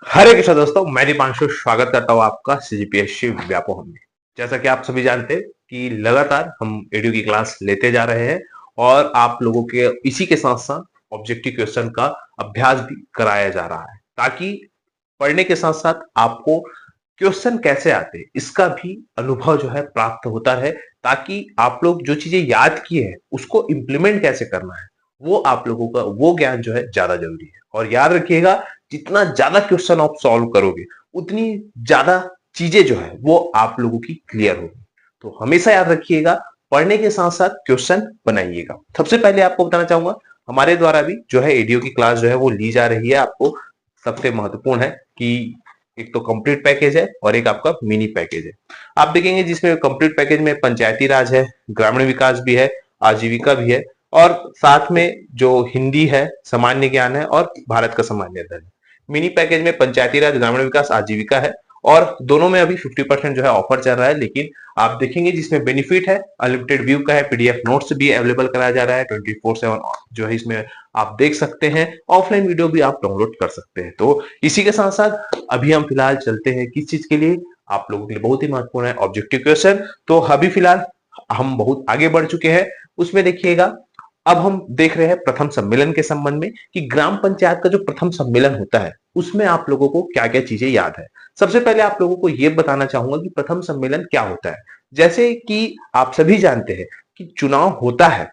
हरे कृष्ण दोस्तों, मैं दीपांशु स्वागत करता हूं आपका सीजीपीएससी व्यापम में। जैसा कि आप सभी जानते हैं कि लगातार हम एडू की क्लास लेते जा रहे हैं और आप लोगों के इसी के साथ साथ ऑब्जेक्टिव क्वेश्चन का अभ्यास भी कराया जा रहा है, ताकि पढ़ने के साथ साथ आपको क्वेश्चन कैसे आते हैं इसका भी अनुभव जो है प्राप्त होता है, ताकि आप लोग जो चीजें याद किए हैं उसको इम्प्लीमेंट कैसे करना है वो आप लोगों का वो ज्ञान जो है ज्यादा जरूरी है। और याद रखिएगा, जितना ज्यादा क्वेश्चन आप सॉल्व करोगे उतनी ज्यादा चीजें जो है वो आप लोगों की क्लियर होगी। तो हमेशा याद रखिएगा, पढ़ने के साथ साथ क्वेश्चन बनाइएगा। सबसे पहले आपको बताना चाहूंगा, हमारे द्वारा भी जो है एडीओ की क्लास जो है वो ली जा रही है। आपको सबसे महत्वपूर्ण है कि एक तो कंप्लीट पैकेज है और एक आपका मिनी पैकेज है। आप देखेंगे जिसमें कंप्लीट पैकेज में पंचायती राज है, ग्रामीण विकास भी है, आजीविका भी है और साथ में जो हिंदी है, सामान्य ज्ञान है और भारत का सामान्य अध्ययन है। मिनी पैकेज में पंचायती राज, ग्रामीण विकास, आजीविका है और दोनों में अभी 50% जो है ऑफर चल रहा है। लेकिन आप देखेंगे जिसमें बेनिफिट है, अनलिमिटेड व्यू का है, पीडीएफ नोट्स भी अवेलेबल कराया जा रहा है 24/7 जो है इसमें आप देख सकते हैं। ऑफलाइन वीडियो भी आप डाउनलोड कर सकते हैं। तो इसी के साथ साथ अभी हम फिलहाल चलते हैं किस चीज के लिए, आप लोगों के लिए बहुत ही महत्वपूर्ण है ऑब्जेक्टिव क्वेश्चन। तो अभी फिलहाल हम बहुत आगे बढ़ चुके हैं। उसमें देखिएगा, अब हम देख रहे हैं प्रथम सम्मेलन के संबंध में कि ग्राम पंचायत का जो प्रथम सम्मेलन होता है उसमें आप लोगों को क्या क्या चीजें याद है। सबसे पहले आप लोगों को यह बताना चाहूंगा कि प्रथम सम्मेलन क्या होता है। जैसे कि आप सभी जानते हैं कि चुनाव होता है,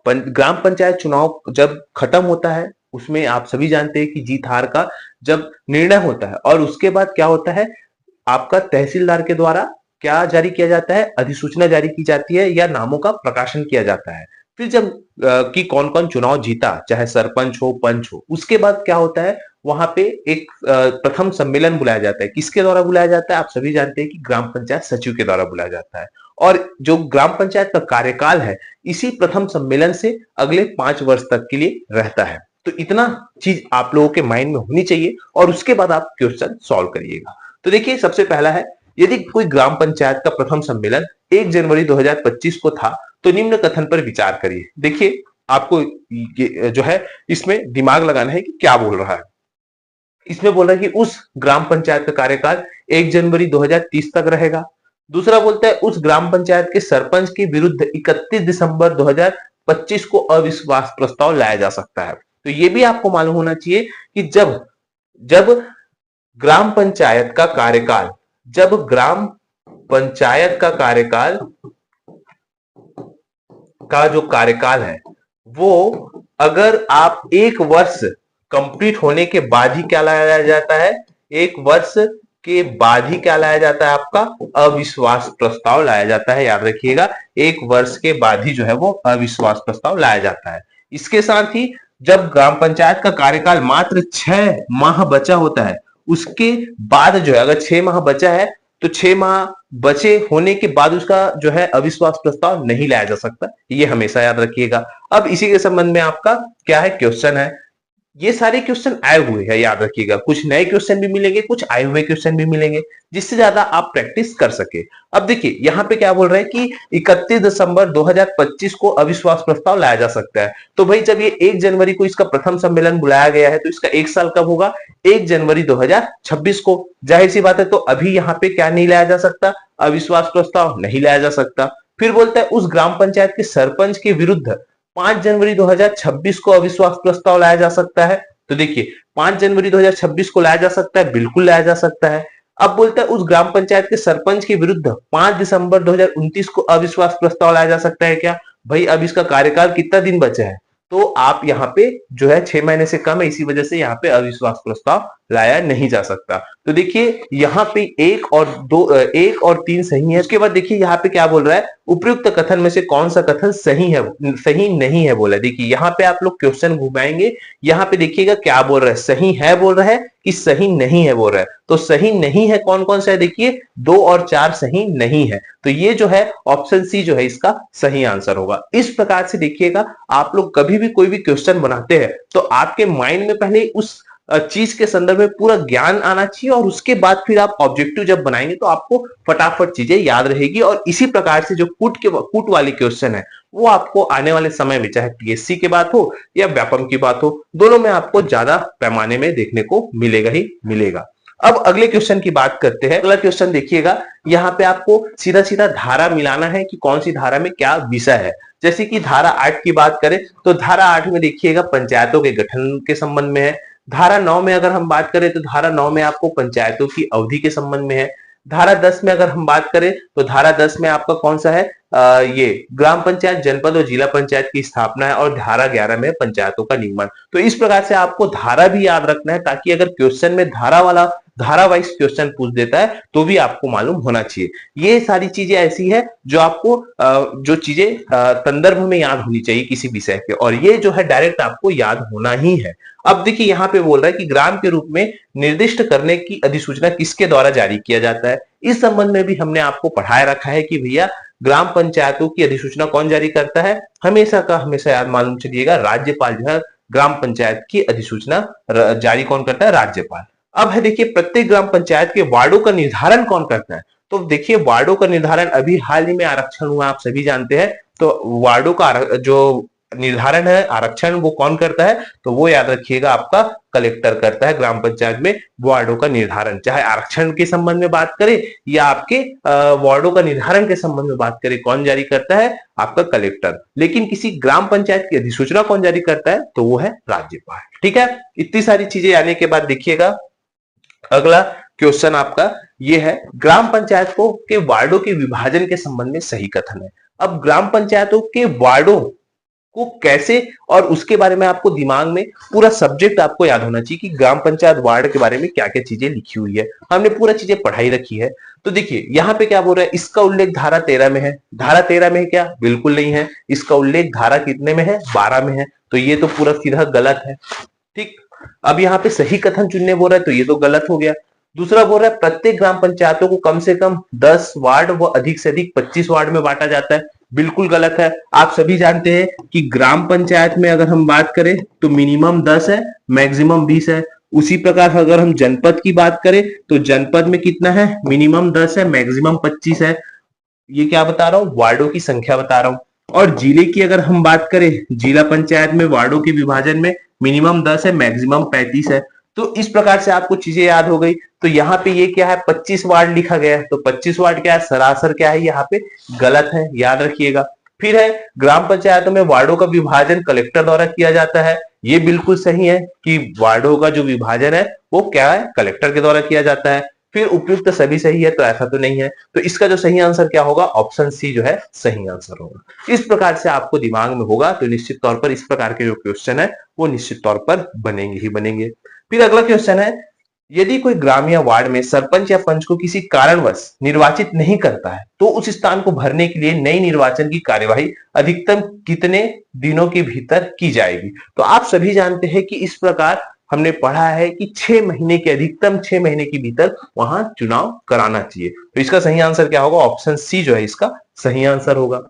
ग्राम पंचायत चुनाव जब खत्म होता है उसमें आप सभी जानते हैं कि जीत हार का जब निर्णय होता है और उसके बाद क्या होता है, आपका तहसीलदार के द्वारा क्या जारी किया जाता है, अधिसूचना जारी की जाती है या नामों का प्रकाशन किया जाता है। फिर जब कि कौन कौन चुनाव जीता, चाहे सरपंच हो, पंच हो, उसके बाद क्या होता है, वहां पे एक प्रथम सम्मेलन बुलाया जाता है। किसके द्वारा बुलाया जाता है, आप सभी जानते हैं कि ग्राम पंचायत सचिव के द्वारा बुलाया जाता है। और जो ग्राम पंचायत का कार्यकाल है इसी प्रथम सम्मेलन से अगले 5 वर्ष तक के लिए रहता है। तो इतना चीज आप लोगों के माइंड में होनी चाहिए और उसके बाद आप क्वेश्चन सॉल्व करिएगा। तो देखिए, सबसे पहला है, यदि कोई ग्राम पंचायत का प्रथम सम्मेलन 1 जनवरी 2025 को था तो निम्न कथन पर विचार करिए। देखिए, आपको ये जो है इसमें दिमाग लगाना है कि क्या बोल रहा है। इसमें बोल रहा है कि उस ग्राम पंचायत का कार्यकाल 1 जनवरी 2030 तक रहेगा। दूसरा बोलता है उस ग्राम पंचायत के सरपंच के विरुद्ध 31 दिसंबर 2025 को अविश्वास प्रस्ताव लाया जा सकता है। तो ये भी आपको मालूम होना चाहिए कि जब जब ग्राम पंचायत का कार्यकाल जब ग्राम पंचायत का कार्यकाल का जो कार्यकाल है वो, अगर आप 1 वर्ष कंप्लीट होने के बाद ही क्या लाया जाता है, 1 वर्ष के बाद ही क्या लाया जाता है, आपका अविश्वास प्रस्ताव लाया जाता है। याद रखिएगा, 1 वर्ष के बाद ही जो है वो अविश्वास प्रस्ताव लाया जाता है। इसके साथ ही जब ग्राम पंचायत का कार्यकाल मात्र 6 माह बचा होता है, उसके बाद जो है, अगर 6 माह बचा है तो 6 माह बचे होने के बाद उसका जो है अविश्वास प्रस्ताव नहीं लाया जा सकता। ये हमेशा याद रखिएगा। अब इसी के संबंध में आपका क्या है, क्वेश्चन है। ये सारे क्वेश्चन आए हुए हैं, याद रखिएगा। कुछ नए क्वेश्चन भी मिलेंगे, कुछ आए हुए क्वेश्चन भी मिलेंगे, जिससे ज्यादा आप प्रैक्टिस कर सके। अब देखिए यहाँ पे क्या बोल रहे हैं कि 31 दिसंबर 2025 को अविश्वास प्रस्ताव लाया जा सकता है। तो भाई जब ये 1 जनवरी को इसका प्रथम सम्मेलन बुलाया गया है तो इसका 1 साल कब होगा, 1 जनवरी 2026 को। जाहिर सी बात है, तो अभी यहाँ पे क्या नहीं लाया जा सकता, अविश्वास प्रस्ताव नहीं लाया जा सकता। फिर बोलता है उस ग्राम पंचायत के सरपंच के विरुद्ध 5 जनवरी 2026 को अविश्वास प्रस्ताव लाया जा सकता है। तो देखिए, 5 जनवरी 2026 को लाया जा सकता है, बिल्कुल लाया जा सकता है। अब बोलता है उस ग्राम पंचायत के सरपंच के विरुद्ध 5 दिसंबर 2029 को अविश्वास प्रस्ताव लाया जा सकता है क्या। भाई अब इसका कार्यकाल कितना दिन बचा है, तो आप यहाँ पे जो है 6 महीने से कम है, इसी वजह से यहाँ पे अविश्वास प्रस्ताव लाया नहीं जा सकता। तो देखिए यहाँ पे 1 और 3 सही है। उसके बाद देखिए यहाँ पे क्या बोल रहा है, उपयुक्त कथन में से कौन सा कथन सही है, सही नहीं है बोला। देखिए यहाँ पे आप लोग क्वेश्चन घुमाएंगे, यहाँ पे देखिएगा क्या बोल रहा है, सही है बोल रहा है कि सही नहीं है बोल रहा है। तो सही नहीं है कौन कौन सा है, देखिए 2 और 4 सही नहीं है। तो ये जो है ऑप्शन सी जो है इसका सही आंसर होगा। इस प्रकार से देखिएगा, आप लोग कभी भी कोई भी क्वेश्चन बनाते हैं तो आपके माइंड में पहले उस चीज के संदर्भ में पूरा ज्ञान आना चाहिए, और उसके बाद फिर आप ऑब्जेक्टिव जब बनाएंगे तो आपको फटाफट चीजें याद रहेगी। और इसी प्रकार से जो कूट वाले क्वेश्चन है वो आपको आने वाले समय में, चाहे पीएससी की बात हो या व्यापम की बात हो, दोनों में आपको ज्यादा पैमाने में देखने को मिलेगा ही मिलेगा। अब अगले क्वेश्चन की बात करते हैं। अगला क्वेश्चन देखिएगा, यहाँ पे आपको सीधा सीधा धारा मिलाना है कि कौन सी धारा में क्या विषय है। जैसे कि धारा 8 की बात करें तो धारा 8 में देखिएगा पंचायतों के गठन के संबंध में है। धारा 9 में अगर हम बात करें तो धारा 9 में आपको पंचायतों की अवधि के संबंध में है। धारा 10 में अगर हम बात करें तो धारा 10 में आपका कौन सा है, ये ग्राम पंचायत, जनपद और जिला पंचायत की स्थापना है। और धारा 11 में पंचायतों का निर्माण। तो इस प्रकार से आपको धारा भी याद रखना है, ताकि अगर क्वेश्चन में धारा वाइज क्वेश्चन पूछ देता है तो भी आपको मालूम होना चाहिए। ये सारी चीजें ऐसी है जो आपको जो चीजें संदर्भ में याद होनी चाहिए किसी विषय के, और ये जो है डायरेक्ट आपको याद होना ही है। अब देखिए यहाँ पे बोल रहा है कि ग्राम के रूप में निर्दिष्ट करने की अधिसूचना किसके द्वारा जारी किया जाता है। इस संबंध में भी हमने आपको पढ़ाया रखा है कि भैया ग्राम पंचायतों की अधिसूचना कौन जारी करता है, हमेशा का हमेशा याद मालूम चलिएगा, राज्यपाल जो है ग्राम पंचायत की अधिसूचना जारी कौन करता है, राज्यपाल। अब है देखिए प्रत्येक ग्राम पंचायत के वार्डों का निर्धारण कौन करता है। तो देखिए वार्डों का निर्धारण अभी हाल ही में आरक्षण हुआ, आप सभी जानते हैं। तो वार्डों का जो निर्धारण है, आरक्षण, वो कौन करता है, तो वो याद रखिएगा आपका कलेक्टर करता है ग्राम पंचायत में वार्डों का निर्धारण। चाहे आरक्षण के संबंध में बात करें या आपके वार्डों का निर्धारण के संबंध में बात करें, कौन जारी करता है, आपका कलेक्टर। लेकिन किसी ग्राम पंचायत की अधिसूचना कौन जारी करता है, तो वो है राज्यपाल। ठीक है, इतनी सारी चीजें आने के बाद देखिएगा अगला क्वेश्चन आपका ये है, ग्राम पंचायतों के वार्डों के विभाजन के संबंध में सही कथन है। अब ग्राम पंचायतों के वार्डों को कैसे, और उसके बारे में आपको दिमाग में पूरा सब्जेक्ट आपको याद होना चाहिए कि ग्राम पंचायत वार्ड के बारे में क्या क्या चीजें लिखी हुई है। हमने पूरा चीजें पढ़ाई रखी है। तो देखिए यहाँ पे क्या बोल रहा है, इसका उल्लेख धारा 13 में है। धारा 13 में है क्या, बिल्कुल नहीं है। इसका उल्लेख धारा कितने में है, 12 में है। तो ये तो पूरा सीधा गलत है। ठीक, अब यहाँ पे सही कथन चुनने बोल रहा है, तो ये तो गलत हो गया। दूसरा बोल रहा है प्रत्येक ग्राम पंचायतों को कम से कम 10 वार्ड व अधिक से अधिक 25 वार्ड में बांटा जाता है, बिल्कुल गलत है। आप सभी जानते हैं कि ग्राम पंचायत में अगर हम बात करें तो मिनिमम 10 है, मैक्सिमम 20 है। उसी प्रकार अगर हम जनपद की बात करें तो जनपद में कितना है, मिनिमम 10 है, मैक्सिमम 25 है। ये क्या बता रहा हूँ, वार्डों की संख्या बता रहा हूँ। और जिले की अगर हम बात करें, जिला पंचायत में वार्डों के विभाजन में मिनिमम 10 है, मैक्सिमम 35 है। तो इस प्रकार से आपको चीजें याद हो गई। तो यहाँ पे ये क्या है, 25 वार्ड लिखा गया है। तो 25 वार्ड क्या है, सरासर क्या है, यहाँ पे गलत है, याद रखिएगा। फिर है ग्राम पंचायतों में वार्डों का विभाजन कलेक्टर द्वारा किया जाता है। ये बिल्कुल सही है कि वार्डों का जो विभाजन है वो क्या है, कलेक्टर के द्वारा किया जाता है। फिर उपयुक्त सभी सही है, तो ऐसा तो नहीं है। तो इसका जो सही आंसर क्या होगा, ऑप्शन सी जो है सही आंसर होगा। इस प्रकार से आपको दिमाग में होगा तो निश्चित तौर पर इस प्रकार के जो क्वेश्चन है वो निश्चित तौर पर बनेंगे ही बनेंगे। फिर अगला क्वेश्चन है, यदि कोई ग्राम या वार्ड में सरपंच या पंच को किसी कारणवश निर्वाचित नहीं करता है तो उस स्थान को भरने के लिए नई निर्वाचन की कार्यवाही अधिकतम कितने दिनों के भीतर की जाएगी। तो आप सभी जानते हैं कि इस प्रकार हमने पढ़ा है कि 6 महीने के, अधिकतम 6 महीने के भीतर वहां चुनाव कराना चाहिए। तो इसका सही आंसर क्या होगा, ऑप्शन सी जो है इसका सही आंसर होगा।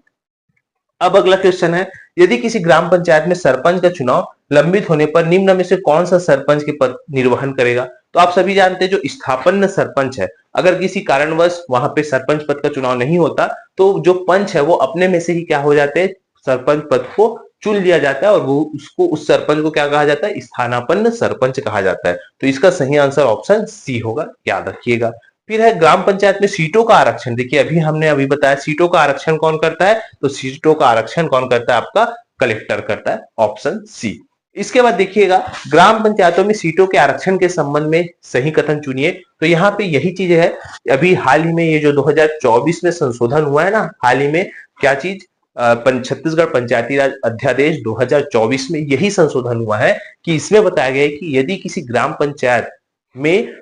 अब अगला क्वेश्चन है, यदि किसी ग्राम पंचायत में सरपंच का चुनाव लंबित होने पर निम्न में से कौन सा सरपंच के पद निर्वहन करेगा। तो आप सभी जानते हैं जो स्थापन्न सरपंच है, अगर किसी कारणवश वहां पे सरपंच पद का चुनाव नहीं होता तो जो पंच है वो अपने में से ही क्या हो जाते हैं, सरपंच पद को चुन लिया जाता है, और वो उसको, उस सरपंच को क्या कहा जाता है, स्थानापन्न सरपंच कहा जाता है। तो इसका सही आंसर ऑप्शन सी होगा, याद रखिएगा। फिर है ग्राम पंचायत में सीटों का आरक्षण। देखिए अभी बताया सीटों का आरक्षण कौन करता है, तो सीटों का आरक्षण कौन करता है, आपका कलेक्टर करता है, ऑप्शन सी। इसके बाद देखिएगा ग्राम पंचायतों में सीटों के आरक्षण के संबंध में सही कथन चुनिए। तो यहाँ पे यही चीज है, अभी हाल ही में ये जो 2024 में संशोधन हुआ है ना, हाल ही में क्या चीज, छत्तीसगढ़ पंचायती राज अध्यादेश 2024 में यही संशोधन हुआ है कि इसमें बताया गया है कि यदि किसी ग्राम पंचायत में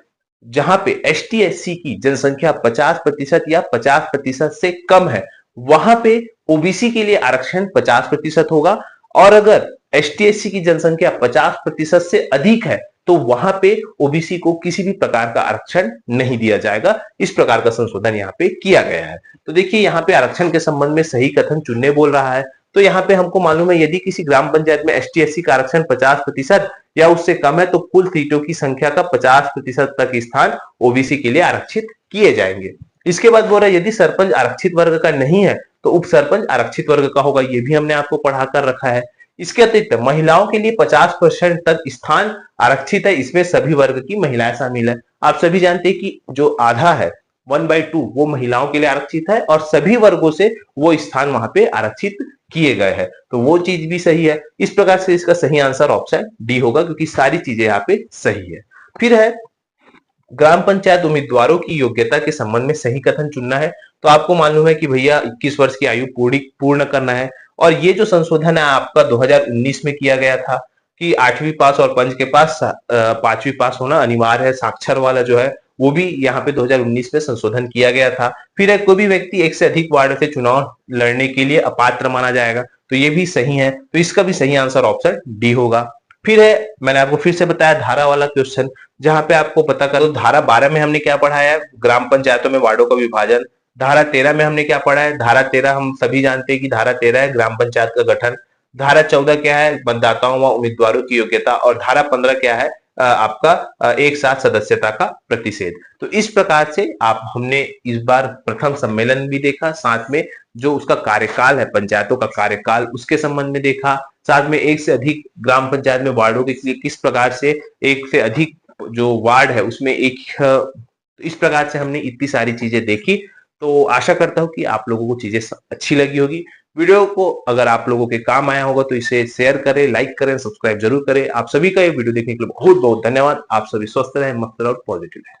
जहां पे एसटी एससी की जनसंख्या 50% या 50% से कम है, वहां पे ओबीसी के लिए आरक्षण 50% होगा, और अगर एसटी एससी की जनसंख्या 50% से अधिक है तो वहां पे ओबीसी को किसी भी प्रकार का आरक्षण नहीं दिया जाएगा। इस प्रकार का संशोधन यहाँ पे किया गया है। तो देखिए यहाँ पे आरक्षण के संबंध में सही कथन चुनने बोल रहा है। तो यहाँ पे हमको मालूम है यदि किसी ग्राम पंचायत में एसटी एससी का आरक्षण 50% या उससे कम है तो कुल सीटों की संख्या का 50% तक स्थान ओबीसी के लिए आरक्षित किए जाएंगे। इसके बाद बोल रहा है यदि सरपंच आरक्षित वर्ग का नहीं है तो उप सरपंच आरक्षित वर्ग का होगा, ये भी हमने आपको पढ़ा कर रखा है। इसके अतिरिक्त महिलाओं के लिए 50% तक स्थान आरक्षित है, इसमें सभी वर्ग की महिलाएं शामिल है। आप सभी जानते हैं कि जो आधा है 1/2 वो महिलाओं के लिए आरक्षित है और सभी वर्गों से वो स्थान वहां पे आरक्षित किए गए हैं, तो वो चीज भी सही है। इस प्रकार से इसका सही आंसर ऑप्शन डी होगा, क्योंकि सारी चीजें यहाँ पे सही है। फिर है ग्राम पंचायत उम्मीदवारों की योग्यता के संबंध में सही कथन चुनना है। तो आपको मालूम है कि भैया 21 वर्ष की आयु पूर्ण करना है, और ये जो संशोधन है आपका 2019 में किया गया था कि 8वीं पास और पंच के पास 5वीं पास होना अनिवार्य है। साक्षर वाला जो है वो भी यहाँ पे 2019 में संशोधन किया गया था। फिर है कोई भी व्यक्ति एक से अधिक वार्ड से चुनाव लड़ने के लिए अपात्र माना जाएगा, तो ये भी सही है, तो इसका भी सही आंसर ऑप्शन डी होगा। फिर है मैंने आपको फिर से बताया धारा वाला क्वेश्चन, जहां पे आपको पता करो धारा 12 में हमने क्या पढ़ा है, ग्राम पंचायतों में वार्डों का विभाजन। धारा 13 में हमने क्या पढ़ा है, धारा 13 हम सभी जानते हैं कि धारा 13 है ग्राम पंचायत का गठन। धारा 14 क्या है, मतदाताओं व उम्मीदवारों की योग्यता। और धारा 15 क्या है, आपका एक साथ सदस्यता का प्रतिषेध। तो इस प्रकार से आप हमने इस बार प्रथम सम्मेलन भी देखा, साथ में जो उसका कार्यकाल है पंचायतों का कार्यकाल उसके संबंध में देखा, साथ में एक से अधिक ग्राम पंचायत में वार्डों के लिए किस प्रकार से एक से अधिक जो वार्ड है उसमें एक, इस प्रकार से हमने इतनी सारी चीजें देखी। तो आशा करता हूं कि आप लोगों को चीजें अच्छी लगी होगी। वीडियो को अगर आप लोगों के काम आया होगा तो इसे शेयर करें, लाइक करें, सब्सक्राइब जरूर करें। आप सभी का ये वीडियो देखने के लिए बहुत बहुत धन्यवाद। आप सभी स्वस्थ रहें, मस्त रहें और पॉजिटिव रहें।